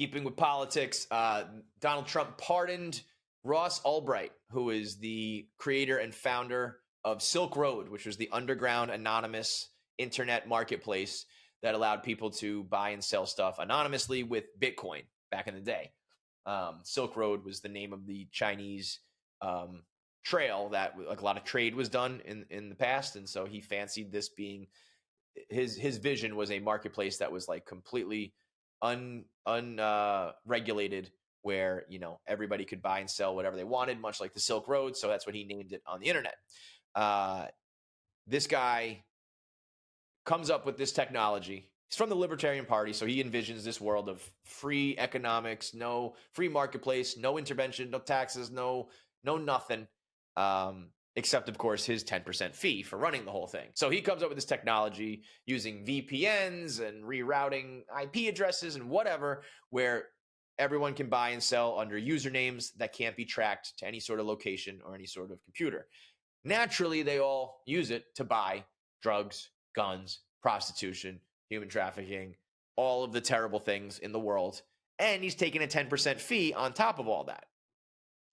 keeping with politics, Donald Trump pardoned Ross Ulbricht, who is the creator and founder of Silk Road, which was the underground anonymous internet marketplace that allowed people to buy and sell stuff anonymously with Bitcoin back in the day. Silk Road was the name of the Chinese trail that like a lot of trade was done in the past. And so he fancied this being his vision was a marketplace that was like completely unregulated, where, you know, everybody could buy and sell whatever they wanted, much like the Silk Road. So that's what he named it on the internet. This guy comes up with this technology. He's from the Libertarian Party, so he envisions this world of free economics, no free marketplace, no intervention, no taxes, no nothing, except, of course, his 10% fee for running the whole thing. So he comes up with this technology using VPNs and rerouting IP addresses and whatever, where everyone can buy and sell under usernames that can't be tracked to any sort of location or any sort of computer. Naturally, they all use it to buy drugs, guns, prostitution, human trafficking, all of the terrible things in the world. And he's taking a 10% fee on top of all that.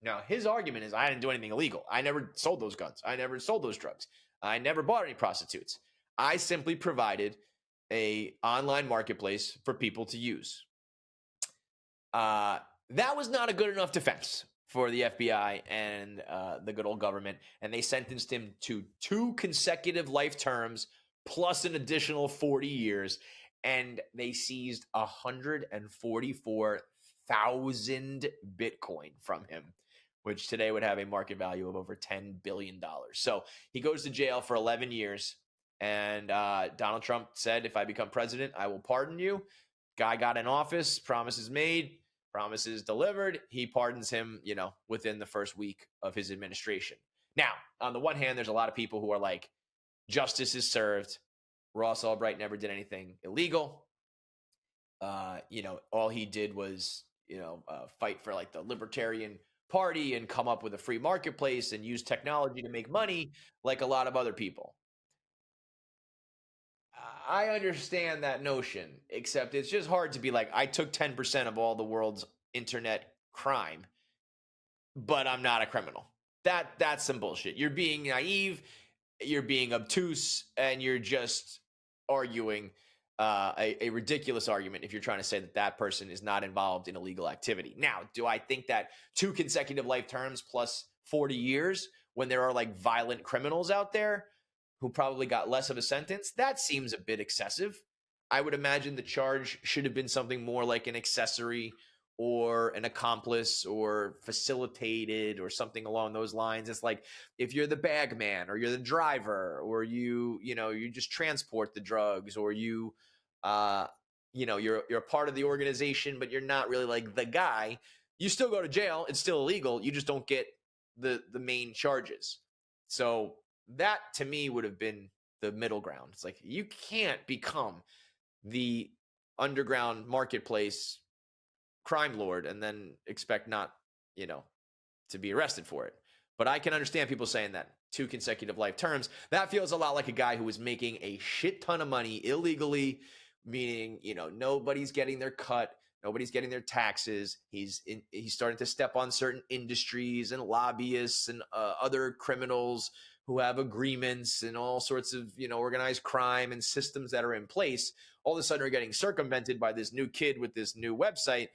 Now, his argument is, I didn't do anything illegal. I never sold those guns. I never sold those drugs. I never bought any prostitutes. I simply provided an online marketplace for people to use. That was not a good enough defense for the FBI and the good old government, and they sentenced him to 2 consecutive life terms plus an additional 40 years, and they seized 144,000 Bitcoin from him, which today would have a market value of over $10 billion. So he goes to jail for 11 years, and Donald Trump said, if I become president, I will pardon you. Guy got in office, promises made, promises delivered. He pardons him, you know, within the first week of his administration. Now, on the one hand, there's a lot of people who are like, justice is served. Ross Ulbricht never did anything illegal. You know, all he did was, you know, fight for like the Libertarian Party and come up with a free marketplace and use technology to make money like a lot of other people. I understand that notion, except it's just hard to be like, I took 10% of all the world's internet crime, but I'm not a criminal. That's some bullshit. You're being naive, you're being obtuse, and you're just arguing a ridiculous argument if you're trying to say that that person is not involved in illegal activity. Now, do I think that 2 consecutive life terms plus 40 years when there are like violent criminals out there who probably got less of a sentence, that seems a bit excessive. I would imagine the charge should have been something more like an accessory or an accomplice or facilitated or something along those lines. It's like if you're the bag man or you're the driver or you just transport the drugs, or you're a part of the organization, but you're not really like the guy, you still go to jail. It's still illegal. You just don't get the main charges. So that to me would have been the middle ground. It's like, you can't become the underground marketplace crime lord and then expect not, to be arrested for it. But I can understand people saying that 2 consecutive life terms, that feels a lot like a guy who was making a shit ton of money illegally, meaning, nobody's getting their cut, nobody's getting their taxes. He's starting to step on certain industries and lobbyists and other criminals who have agreements and all sorts of, organized crime and systems that are in place. All of a sudden are getting circumvented by this new kid with this new website.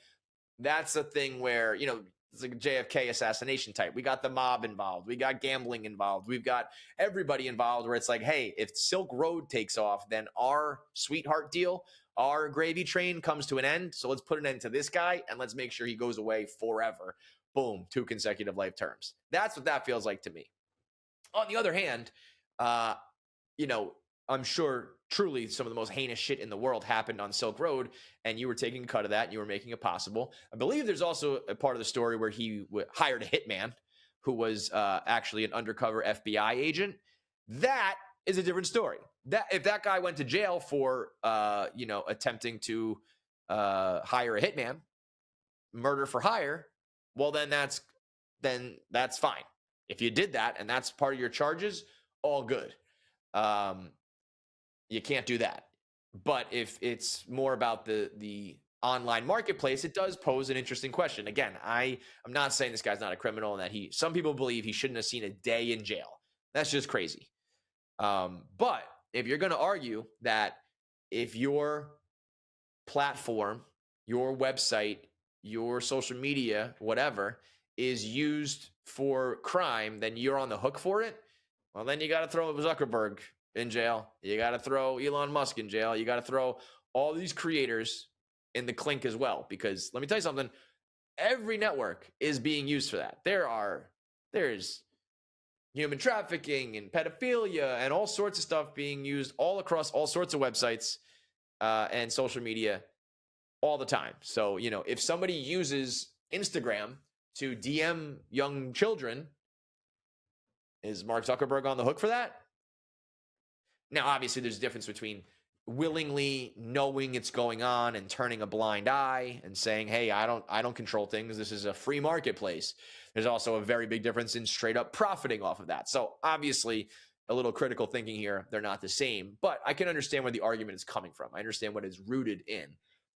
That's a thing where, it's like a JFK assassination type. We got the mob involved. We got gambling involved. We've got everybody involved, where it's like, hey, if Silk Road takes off, then our sweetheart deal, our gravy train comes to an end. So let's put an end to this guy and let's make sure he goes away forever. Boom, 2 consecutive life terms. That's what that feels like to me. On the other hand, I'm sure truly some of the most heinous shit in the world happened on Silk Road, and you were taking a cut of that and you were making it possible. I believe there's also a part of the story where he hired a hitman who was actually an undercover FBI agent. That is a different story. That if that guy went to jail for, attempting to hire a hitman, murder for hire, well, then that's fine. If you did that and that's part of your charges, all good. You can't do that. But if it's more about the online marketplace, it does pose an interesting question. Again, I'm not saying this guy's not a criminal and that some people believe he shouldn't have seen a day in jail. That's just crazy. But if you're going to argue that if your platform, your website, your social media, whatever, is used for crime, then you're on the hook for it. Well, then you got to throw Zuckerberg in jail. You got to throw Elon Musk in jail. You got to throw all these creators in the clink as well. Because let me tell you something, every network is being used for that. There's human trafficking and pedophilia and all sorts of stuff being used all across all sorts of websites and social media all the time. So, if somebody uses Instagram to DM young children, is Mark Zuckerberg on the hook for that? Now, obviously, there's a difference between willingly knowing it's going on and turning a blind eye and saying, hey, I don't control things. This is a free marketplace. There's also a very big difference in straight up profiting off of that. So obviously, a little critical thinking here. They're not the same, but I can understand where the argument is coming from. I understand what it's rooted in.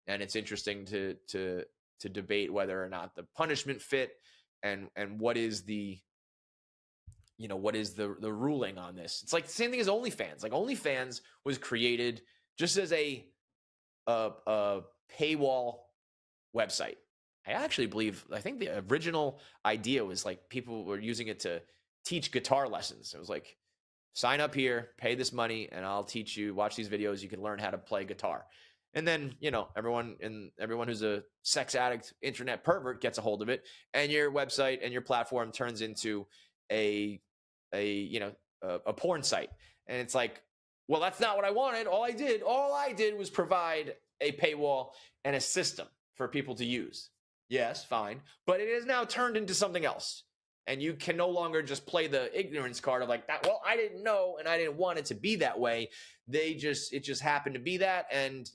And it's interesting to debate whether or not the punishment fit and what is the ruling on this. It's like the same thing as OnlyFans. Like OnlyFans was created just as a paywall website. I think the original idea was like people were using it to teach guitar lessons. It was like, sign up here, pay this money, and I'll teach you, watch these videos, you can learn how to play guitar. And then, everyone who's a sex addict, internet pervert gets a hold of it, and your website and your platform turns into a porn site. And it's like, well, that's not what I wanted. All I did was provide a paywall and a system for people to use. Yes, fine. But it is now turned into something else. And you can no longer just play the ignorance card of like that. Well, I didn't know and I didn't want it to be that way. It just happened to be that. And,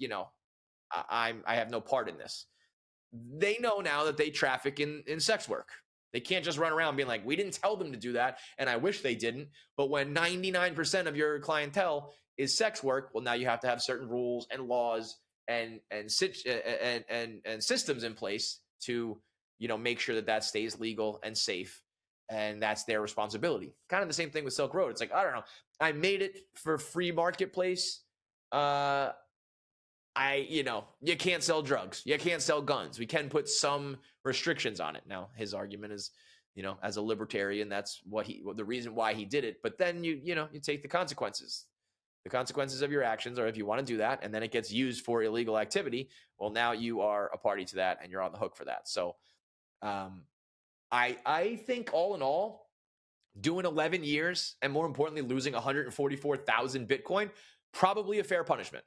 I have no part in this. They know now that they traffic in sex work. They can't just run around being like, we didn't tell them to do that, and I wish they didn't. But when 99% of your clientele is sex work, well, now you have to have certain rules and laws and systems in place to, make sure that stays legal and safe, and that's their responsibility. Kind of the same thing with Silk Road. It's like, I don't know, I made it for free marketplace. You can't sell drugs. You can't sell guns. We can put some restrictions on it. Now, his argument is, as a libertarian, that's the reason why he did it. But then you take the consequences of your actions, or if you want to do that, and then it gets used for illegal activity. Well, now you are a party to that and you're on the hook for that. So, I think all in all, doing 11 years and more importantly, losing 144,000 Bitcoin, probably a fair punishment.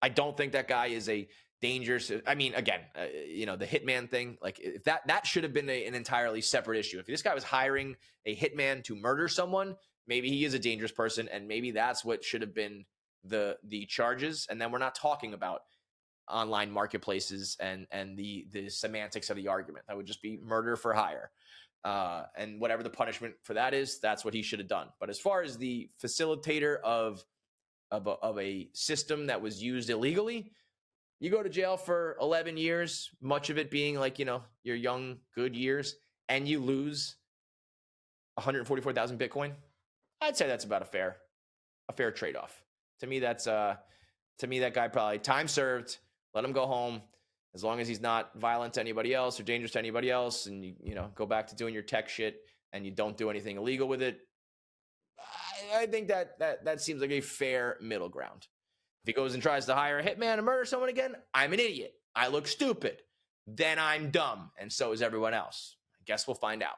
I don't think that guy is a dangerous. I mean, again, the Hitman thing, like if that should have been an entirely separate issue. If this guy was hiring a hitman to murder someone, maybe he is a dangerous person, and maybe that's what should have been the charges. And then we're not talking about online marketplaces and the semantics of the argument. That would just be murder for hire. And whatever the punishment for that is, that's what he should have done. But as far as the facilitator of a system that was used illegally, you go to jail for 11 years, much of it being like, your young, good years, and you lose 144,000 Bitcoin. I'd say that's about a fair trade-off. To me, that guy probably time served, let him go home. As long as he's not violent to anybody else or dangerous to anybody else, and you go back to doing your tech shit and you don't do anything illegal with it, I think that seems like a fair middle ground. If he goes and tries to hire a hitman to murder someone again, I'm an idiot. I look stupid. Then I'm dumb, and so is everyone else. I guess we'll find out.